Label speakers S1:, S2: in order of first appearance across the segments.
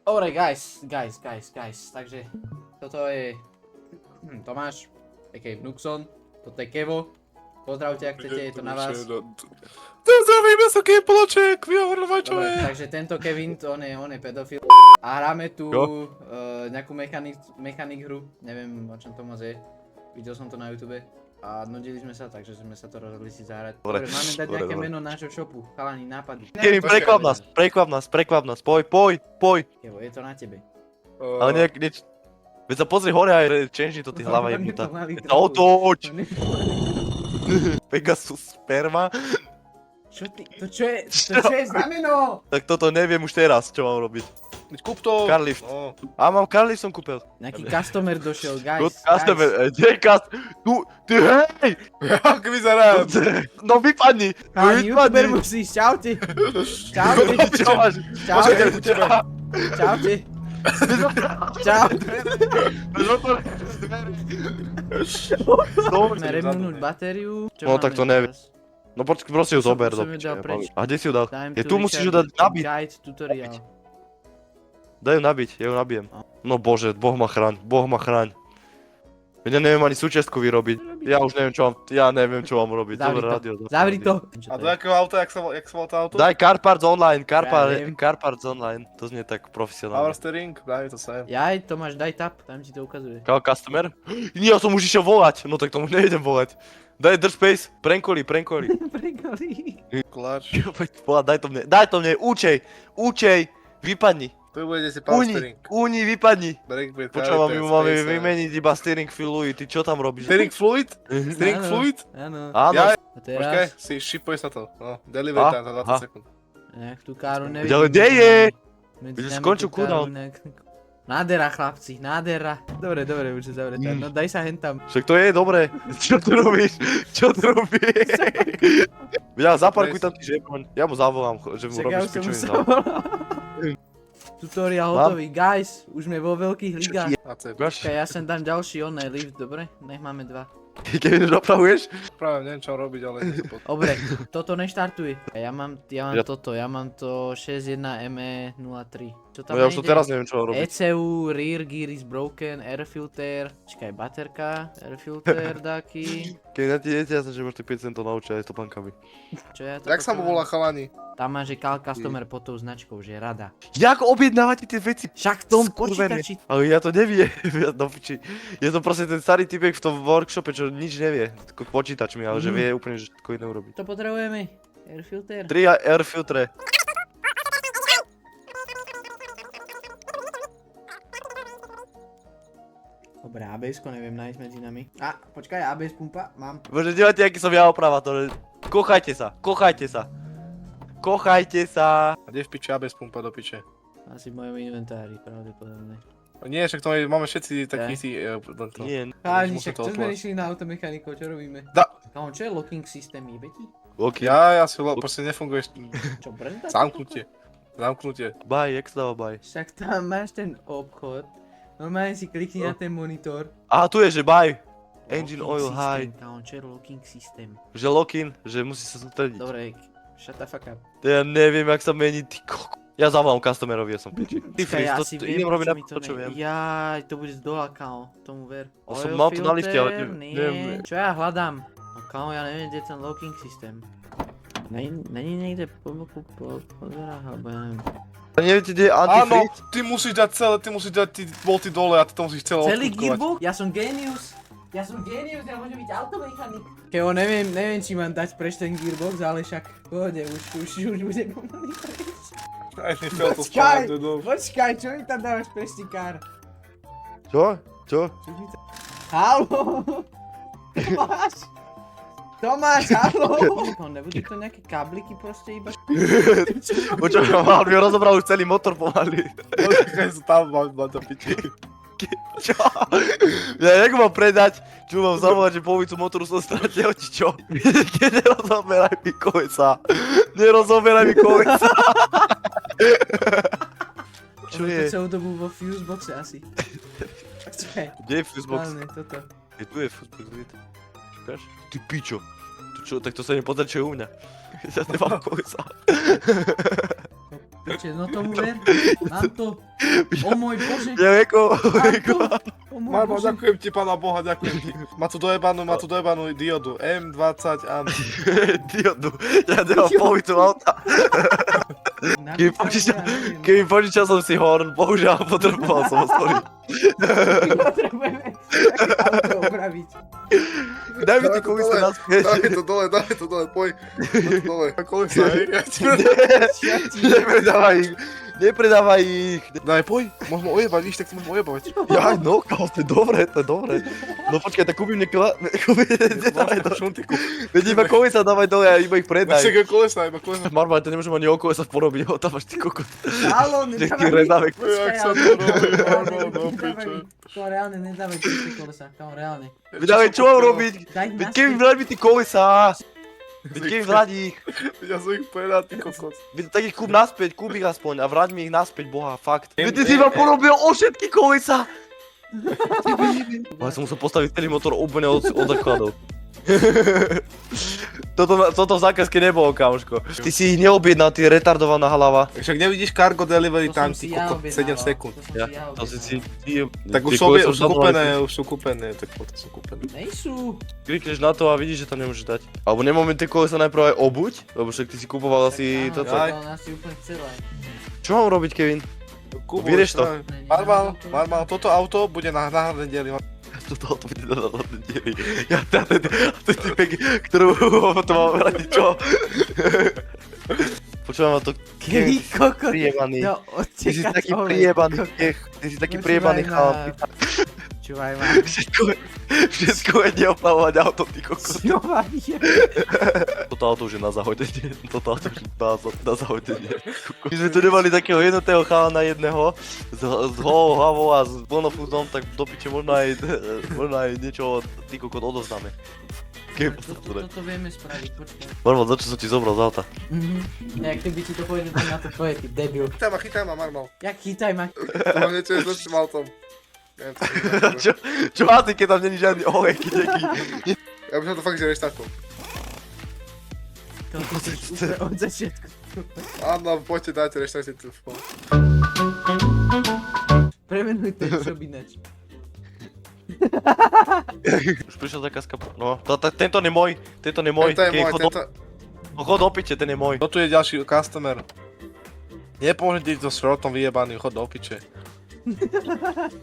S1: Dobre, guys, takže toto je Tomáš, a.k.a. Nuxon, toto je Kevo, pozdravte, ak chcete, je to na vás.
S2: Zdravíme sa, Kemploček, vyhovoril čo
S1: Dobre,
S2: je.
S1: takže tento Kevin, on je pedofil a hráme tu nejakú mechanik hru, neviem o čom to moc je, videl som to na YouTube a nudili sme sa, takže sme sa to rozhodli si zahrať. Dobre, máme dať nejaké meno nášho shopu, chalani, nápady.
S2: Kevin, prekvap nás, poj.
S1: Kevo, je to na tebe.
S2: Ale niečo. Veď sa pozri hore aj change to ty hlava jebnutá. Otoč! Pegasus sperma.
S1: Čo ty, to čo je znameno?
S2: Tak toto neviem už teraz, čo mám robiť.
S3: Kúp to!
S2: Carlift. A mám Carlift som kúpil.
S1: Nejaký customer došiel, guys.
S2: Good customer, kde je tu, ty hej!
S3: Jak vyzerám?
S2: No vypadni!
S1: Páni youtuber musíš, čaute. Čaute.
S2: Čo máš?
S1: Čaute. Čaute. Čaute. Môžeme remnúť batériu. Čo
S2: No
S1: máme
S2: tak to neviem.
S1: teraz?
S2: No proste ju zober do
S1: Som ju
S2: piče.
S1: dal preč.
S2: A kde si ju dal?
S1: Time
S2: Je
S1: to
S2: tu musíš ju
S1: recharge
S2: dať nabiť.
S1: Guide tutorial.
S2: Daj ju nabiť, ja ju nabijem. No bože, Boh ma chraň. Veď ja neviem ani súčiastku vyrobiť. Ja už neviem čo mám robiť.
S1: Zavri
S2: Dobre,
S1: to.
S2: rádio.
S1: Zavri to.
S3: A do jakého auta, jak sa volá to auto?
S2: Daj Car Parts Online,
S1: Ja viem.
S2: Car Parts Online. To znie tak
S3: Power
S2: profesionálne.
S3: steering? Daj mi to sem.
S1: Jaj, Tomáš, daj tap, tam ti to ukazuje.
S2: Kámo, customer? Nie, ja som už išiel volať. No tak tomu nejdem volať. Daj drž space, prenkoli.
S1: Pregoli.
S3: Kláč.
S2: Daj to mne, účej, vypadni.
S3: Tu bude si power steering.
S2: Úni, vypadni.
S3: Brake brake,
S2: Počúvam, my máme
S3: space,
S2: vymeniť iba steering fluid, ty čo tam robíš?
S3: Steering fluid? Steering
S1: Áno.
S3: fluid?
S1: Áno.
S2: Áno,
S3: Ja,
S1: A
S3: počkaj,
S1: teraz,
S3: si shipuje sa to. No, delivery time za 20 sekúnd.
S1: nejak tú káru nevidím.
S2: Ale kde je?
S1: Medzi
S2: Už
S1: nami
S2: skončil
S1: tú káru
S2: cooldown.
S1: nejak- Nádhera, chlapci, nádhera. Dobre, už je zavretá. No daj sa hen tam.
S2: Však to je dobré. Čo tu robíš? Ja zaparkuj tam ty žebroň. Ja mu zavolám, že mu
S1: Však ja
S2: robíš
S1: už som
S2: pičovinu.
S1: musel. Tutorial hotový, guys. Už sme vo veľkých ligách.
S3: AC.
S1: Počkaj, ja sem dám ďalší oné lift, dobre? Nech máme dva.
S2: Keď už dopravuješ?
S3: Práve neviem čo robiť, ale nie to pod...
S1: Dobre, toto neštartuj. Ja mám
S2: Ja-
S1: toto, ja mám to 61ME03. Čo tam
S2: No ja už to
S1: nejde?
S2: teraz neviem čo mám robiť.
S1: ECU, rear gear is broken, air filter, čakaj, baterka, air filter dáky,
S2: Keď na ti dieťa, ja som, že máš tak 5 centov naučiť aj s topánkami.
S1: čo ja to
S3: Jak sa mu volá chalani?
S1: Tam má, že call customer pod tou značkou, že je rada.
S2: Jak objednávate tie veci?
S1: Však v tom
S2: Skurvené.
S1: počítači.
S2: Ale ja to neviem, no piči. Je to proste ten starý typek v tom workshope, čo nič nevie. Počítač mi, ale že vie úplne že všetko iné urobiť.
S1: To potrebujeme, air filter.
S2: 3 air filtre.
S1: Dobre, ABS-ko neviem nájsť medzi nami. A, počkaj, ABS pumpa, mám.
S2: Bože, dívajte, aký som ja opravátor. Kochajte sa.
S3: A kde v piči ABS pumpa do piče?
S1: Asi v mojom inventári, pravdepodobne.
S3: Nie, však to máme všetci takí si... len to.
S2: Nie,
S1: Cháni,
S3: musím
S1: však
S3: to
S1: čo sme
S3: otvoriť.
S1: išli na automechanikov, čo robíme?
S3: Da.
S1: Kámo, čo je locking systém, jebe ti?
S2: ok.
S3: Ja si proste nefunguješ.
S1: Čo, brnda?
S3: Zamknutie.
S2: Bye, jak sa dáva bye?
S1: Však tam máš ten obchod. Normálne si klikni na ten monitor.
S2: Aha, tu je, že bye. Engine
S1: Locking
S2: oil
S1: system,
S2: high.
S1: Kámo, čo je locking systém?
S2: Že lock-in, že musí sa sústrediť.
S1: Dobre, shut the fuck up.
S2: To ja neviem, jak sa mení, ty koko. Ja zavolám customerovi, ja som piči. Ty
S1: Počkaj,
S2: Fris,
S1: ja
S2: to
S1: asi
S2: idem
S1: viem,
S2: robiť
S1: prečo
S2: na
S1: mi
S2: to, čo viem.
S1: Jaj, to bude z dola, kámo, tomu ver.
S2: To som
S1: Oil
S2: mal to na liste, ale
S1: filter,
S2: neviem.
S1: Čo ja hľadám? No kámo, ja neviem, kde je ten locking systém. Není niekde po boku, po dverách, alebo ja neviem.
S2: A neviete, kde je
S3: Áno,
S2: antifreeze?
S3: ty musíš dať tie bolty dole a ty to musíš celé
S1: Celý
S3: odkútkovať.
S1: gearbox? Ja som genius, ja môžem byť automechanik. Kevo, neviem, či mám dať preč ten gearbox, ale však v pohode, už bude pomaly preč.
S3: Aj mi chcel to
S1: Počkaj,
S3: spávať do
S1: počkaj, čo mi tam dávaš preč, ty kár?
S2: Čo?
S1: Čo mi to... Haló? Tomáš, haló? No, nebudú to nejaké kabliky proste iba...
S2: Počkaj, mal mi rozobral už celý motor pomaly.
S3: Počkaj, sa tam mám do piči.
S2: Čo? Ja jak mám predať? Čo mám zavolať, že polovicu motoru som stratil, či čo? Keď nerozoberaj mi kolesa. Nerozoberaj mi kolesa. Čo
S1: Ono
S2: je?
S1: to celú dobu vo fuseboxe asi. Počkaj,
S2: Kde je fusebox?
S1: správne, toto.
S2: Je tu je fusebox, vidíte? Čakáš? Ty pičo. To čo, tak to sa nepozrieť, čo je u mňa. Ja nemám kolesa.
S1: Piče, no tomu ver, mám to. O môj bože,
S2: Ja jako...
S1: o môj
S3: Marmal,
S1: bože.
S3: ďakujem ti, pána Boha, ďakujem ti. Má tu dojebanú diodu. M20 am.
S2: Diodu, ja nemám polovicu auta. Keď mi požičal som si horn, bohužiaľ potreboval som ho, sorry.
S1: Potrebujeme auto opraviť.
S2: Daj mi ty kolesa naspäť.
S3: Dávaj to dole, poď. Dole. Kolesa, hej.
S2: Nepredávaj ich, nepredávaj ich.
S3: Daj, poď. Môžeme ojebať, víš, tak to môžeme ojebať.
S2: Ja, no, kámo, to je dobré. No počkaj, tak kúpim nedávaj do
S3: šuntiku.
S2: Veď iba kolesa dávaj dole a iba ich predaj.
S3: Však kolesa, iba kolesa.
S2: Marmal, to nemôžem ani o kolesa porobiť, ho tam máš ty kokot.
S1: Halo,
S2: Nech ti
S1: nedávaj.
S2: redávek.
S3: Jak sa to robí, Marmal, do piče.
S1: To reálne nedávaj tie kolesa, kámo, reálne.
S2: Vydávej, čo mám robiť?
S1: Daj
S2: Veď
S1: naspäť.
S2: keď mi vrať mi ty kolesa. Veď keď mi vrať ich.
S3: Ja som ich predal, ty kokot.
S2: Veď tak ich kúp naspäť, kúp ich aspoň a vráť mi ich naspäť, boha, fakt. Veď ty si ma porobil o všetky kolesa. Ale som musel postaviť celý motor úplne od zakladov. Toto v zákazke nebolo, kamoško. Ty si ich neobjednal, ty retardovaná hlava.
S3: Však nevidíš cargo delivery
S1: To
S3: time,
S1: som
S3: ty
S1: si ja
S3: kokot, 7
S1: objednával,
S3: sekúnd.
S1: to som
S2: Ja,
S1: si ja
S2: to si
S1: objednával.
S2: si...
S3: Tak
S2: Ty
S3: už
S2: kolesa
S3: sú kúpené,
S2: dávno
S3: už sú kúpené, tak to sú kúpené.
S1: Nejsú.
S2: Klikneš na to a vidíš, že tam nemôžeš dať. Alebo nemáme tie kolesa najprv aj obuť? Lebo však ty si kupoval asi toto.
S3: Aj.
S1: Áno, asi úplne celé.
S2: Čo mám robiť, Kevin?
S3: Kubo,
S2: Vyrieš to.
S3: Marmal, toto auto bude na náhradné diely.
S2: Toto bude na diely. Ja ten typek, ktorú to mám radi, čo? Počúvam ma to,
S1: Kevin kokot.
S2: prijebaný.
S1: No,
S2: Ty si
S1: odtekať
S2: taký
S1: olej,
S2: prijebaný
S1: kokot.
S2: piech. Ty si taký
S1: Počúvaj
S2: prijebaný
S1: ma.
S2: chalán.
S1: Čúvaj ma.
S2: Všetko je neopravovať auto, ty kokos.
S1: Čo ma je?
S2: Toto auto už je na zahodenie. Toto auto už je na zahodenie. My sme tu nemali takého jednotného chalana jedného s holou hlavou a s bonofúzom, tak do piče možno aj niečo ty kokot odovzdáme.
S1: Toto vieme spraviť, počkaj.
S2: Marmal, za čo som ti zobral z auta?
S1: Jak keby ti to povedal na to tvoje, ty debil.
S3: Chytaj ma, Marmal.
S1: Jak chytaj ma.
S3: To mám niečo je s tým autom.
S2: Čo asi, keď tam není žiadny olej, nejaký...
S3: Ja by som to fakt, že reštartol.
S1: To chceš úplne od začiatku.
S3: Áno, poďte, dajte reštartiť telefón.
S1: Premenuj ten job ináč.
S2: Už prišiel zákazka, no, tento nie môj,
S3: To je môj,
S2: Chod do piče, ten je môj.
S3: Toto je ďalší customer. Nepomôžem ti to s šrotom vyjebaný, chod do piče.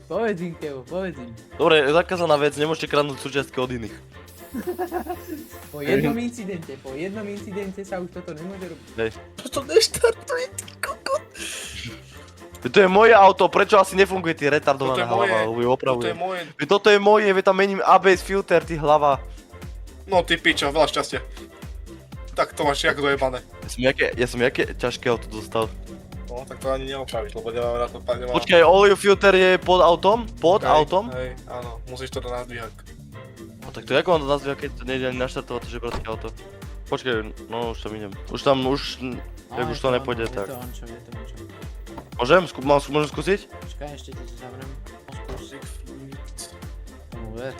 S1: Povedz im, Kevo, povedz im.
S2: Dobre, zakázaná vec, nemôžete kradnúť súčiastky od iných.
S1: Po jednom incidente sa už toto nemôže robiť.
S3: Čo to neštartuje, ty kokot?
S2: To je moje auto, prečo asi nefunguje ty
S3: Toto
S2: retardovaná
S3: je moje,
S2: hlava, lebo ju
S3: Toto je
S2: opravujem.
S3: moje.
S2: Toto je moje, tam mením ABS filter, ty hlava.
S3: No ty pičo, veľa šťastia. Tak to máš jak dojebané.
S2: Ja som jaké ťažké auto dostal.
S3: No, tak to ani neopravíš, lebo nemám na to nemám.
S2: Počkaj, olej filter je pod autom? Pod
S3: Hej,
S2: autom?
S3: Hej, áno, musíš to nazdvíhať.
S2: No tak to ako on to nazvia, keď to nejde ani naštartovať to žebratské auto? Počkaj, no už tam idem. Už tam, jak už to nepôjde, tak.
S1: Je to on, čo, je to on, čo.
S2: Môžem skúsiť?
S1: Počkaj, ešte ti to zavriem.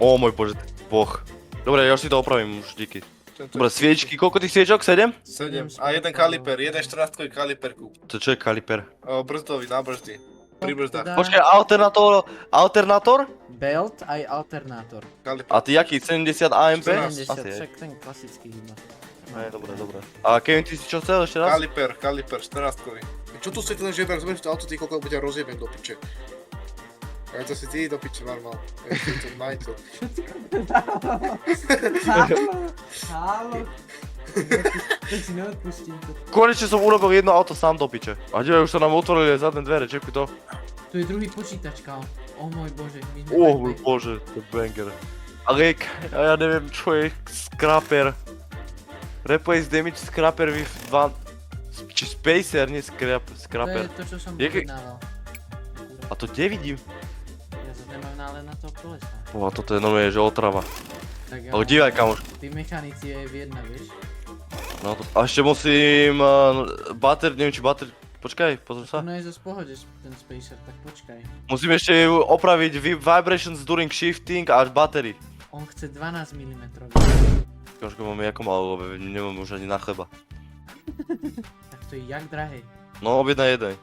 S2: Ó môj bože, boh. Dobre, ja už si to opravím už, díky. Dobre, sviečky, koľko tých sviečok? 7?
S3: 7. A jeden kaliper, jeden 14-kový kaliper kúp.
S2: To čo je kaliper?
S3: Brzdový, na brzdy. Pri brzdách.
S2: Počkaj, alternátor?
S1: Belt aj alternátor.
S3: Kaliper.
S2: A ty jaký? 70 AMP?
S1: 70,
S2: Asi, hej.
S1: však ten klasický iba.
S2: Dobre. A Kevin, ty si čo chcel ešte raz?
S3: Kaliper, 14-kový. Čo tu si ten žeber, zoberieš to auto, ty kokot, bude rozjebem do piče. A to si ty do piče, Marmal. Ešte to majto.
S1: Halo. To si neodpustím to.
S2: Konečne som urobil jedno auto sám do piče. A už sa nám otvorili zadné dvere, čekuj to.
S1: Tu je druhý počítač, kámo. O môj bože. my sme
S2: Môj
S1: takí-
S2: bože, to je banger. Ale ja neviem čo je scraper. Replace damage scraper with one... Či spacer, nie
S1: To
S2: scraper.
S1: je to, čo som
S2: Jaký-
S1: objednával.
S2: A to kde vidím?
S1: Ja sa nemám nále na to kolesa.
S2: Toto je normálne, že otrava.
S1: Tak ja
S2: Ale dívaj kamoš.
S1: Tí mechanici je v jedna, vieš?
S2: No to... A ešte musím... neviem či počkaj, pozor sa.
S1: Ono je zase pohode ten spacer, tak počkaj.
S2: Musím ešte opraviť vibrations during shifting a battery.
S1: On chce 12 mm.
S2: Kamoško, máme ako malo, lebo nemám už ani na chleba.
S1: Tak to je jak drahé.
S2: No objednaj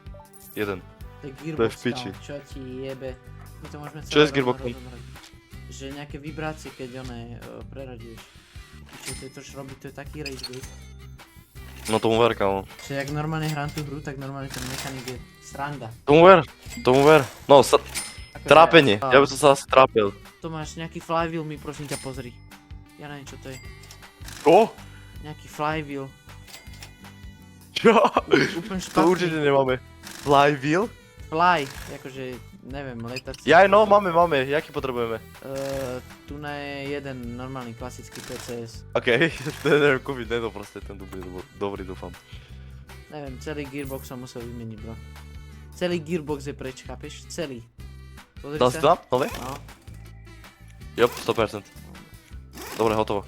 S2: jeden.
S1: To je
S2: To je
S1: Gearbox,
S2: v piči.
S1: kámo, čo ti jebe. My to môžeme
S2: Čo je s
S1: celé
S2: Gearboxom?
S1: rozobrať. Že nejaké vibrácie, keď preradieš. Čo to je to, čo robí, to je taký rage bait.
S2: No tomu ver, kámo.
S1: Že jak normálne hrám tú hru, tak normálne ten mechanik je sranda.
S2: Tomu ver. No,
S1: Akože-
S2: trápenie.
S1: a-
S2: Ja by som sa asi trápil.
S1: To máš nejaký flywheel, mi prosím ťa pozri. Ja neviem čo to je.
S2: Čo?
S1: Nejaký flywheel.
S2: Čo?
S1: Úplne
S2: To určite
S1: špatný.
S2: nemáme. Flywheel?
S1: Fly, akože, neviem, letací.
S2: Jaj, no, máme. Jaký potrebujeme?
S1: Tu na je jeden normálny klasický PCS.
S2: OK, ten neviem kúpiť, ne to proste, ten tu bude dobrý, dúfam.
S1: Neviem, celý gearbox som musel vymeniť, bro. Celý gearbox je preč, chápeš? Celý. Pozri
S2: Dal si to tam? Nové?
S1: No.
S2: Jop, 100%. Dobre, hotovo.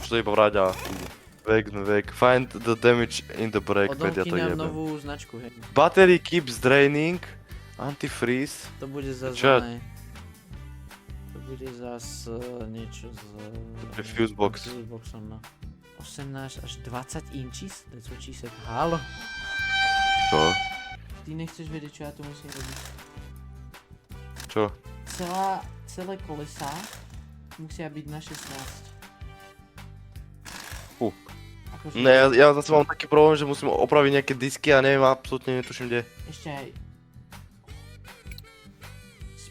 S2: Už to iba vráť a ide. Vek. Find the damage in the brake pad, ja
S1: Odovky
S2: to
S1: nám
S2: jebem.
S1: novú značku, hej.
S2: Battery keeps draining. Antifreeze.
S1: To bude zas
S2: Čo?
S1: oné. To bude zas niečo z...
S2: Fusebox.
S1: Fuseboxom, no. 18 až 20 inches? That's what she said. Halo?
S2: Čo?
S1: Ty nechceš vedieť, čo ja tu musím robiť.
S2: Čo?
S1: Celé kolesá musia byť na 16. Akože,
S2: Ne, ja zase mám taký problém, že musím opraviť nejaké disky a neviem, absolútne netuším kde.
S1: Ešte aj...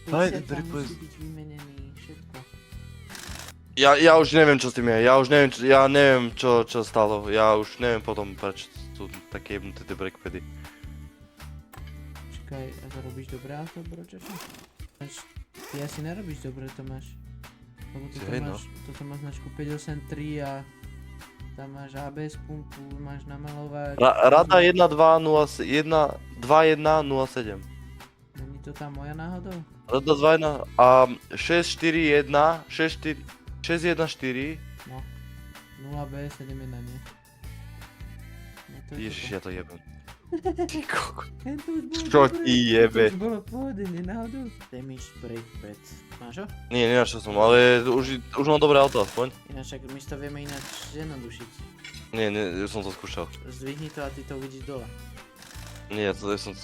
S2: Daj,
S1: Spacer tam
S2: dripuje.
S1: musí byť vymenený, všetko.
S2: Ja už neviem čo s tým je, ja neviem čo stalo, ja už neviem potom prečo sú také jebnuté tie brake pady.
S1: Čakaj, a to robíš dobré auto, bro, čože? Ty asi nerobíš dobre, Tomáš. Lebo toto máš značku 583 a tam máš ABS pumpu, máš namalovať.
S2: Rada 1.2.0.1.21.07.
S1: Není to tá moja náhodou?
S2: Rada 2.1 a 6.4.1, 6.1.4.
S1: No. 0ABS 7.1, nie? No to je
S2: Ježiš,
S1: toto.
S2: ja to jebem. Ty koko.
S1: To už bolo
S2: Čo
S1: dobré.
S2: ti jebe?
S1: To už bolo pohode, nie náhodou? Damage brake pad. Máš ho?
S2: Nie, nenašiel som, ale už mám dobré auto aspoň.
S1: Ináč, ak my si to vieme ináč zjednodušiť.
S2: Nie, som to skúšal.
S1: Zdvihni to a ty to uvidíš dole.
S2: Nie, to som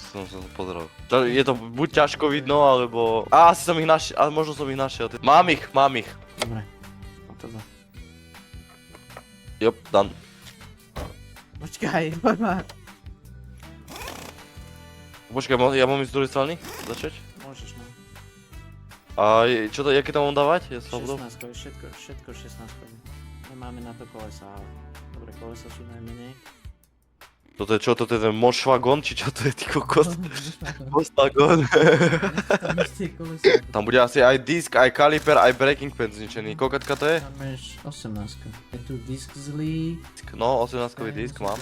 S2: pozeral. Je to buď ťažko vidno, alebo... Asi som ich našiel, ale možno som ich našiel. Mám ich.
S1: Dobre. No to dva.
S2: Jop, done.
S1: Počkaj, poď ma.
S2: Počkaj, ja mám ísť z druhej strany? Začať?
S1: Môžeš, no.
S2: A čo to, jaké tam mám dávať? Ja som
S1: 16, všetko 16. Nemáme na to kolesa, ale... Dobre, kolesa sú najmenej.
S2: Toto je čo, toto je ten Volkswagen, či čo to je, ty kokos? Volkswagen.
S1: Tam ešte kolesa.
S2: Tam bude asi aj disk, aj kaliper, aj braking pad zničený. Koľkatka to je?
S1: Tam máš 18. Je tu disk zlý.
S2: No, 18-kový disk mám.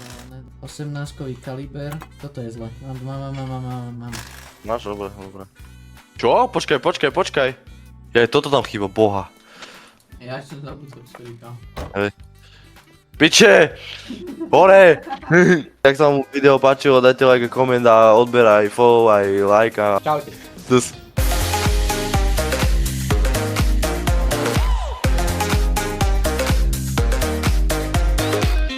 S1: 18-kový kaliber. Toto je zle. Mám.
S2: Máš, dobre. Čo? Počkaj. Toto tam chýba, boha.
S1: Ja som zabudol svoj kam.
S2: Piče! Hore! Ak sa vám video páčilo, dajte like, koment a odber aj follow, aj like a...
S1: Čaute.
S2: Dus.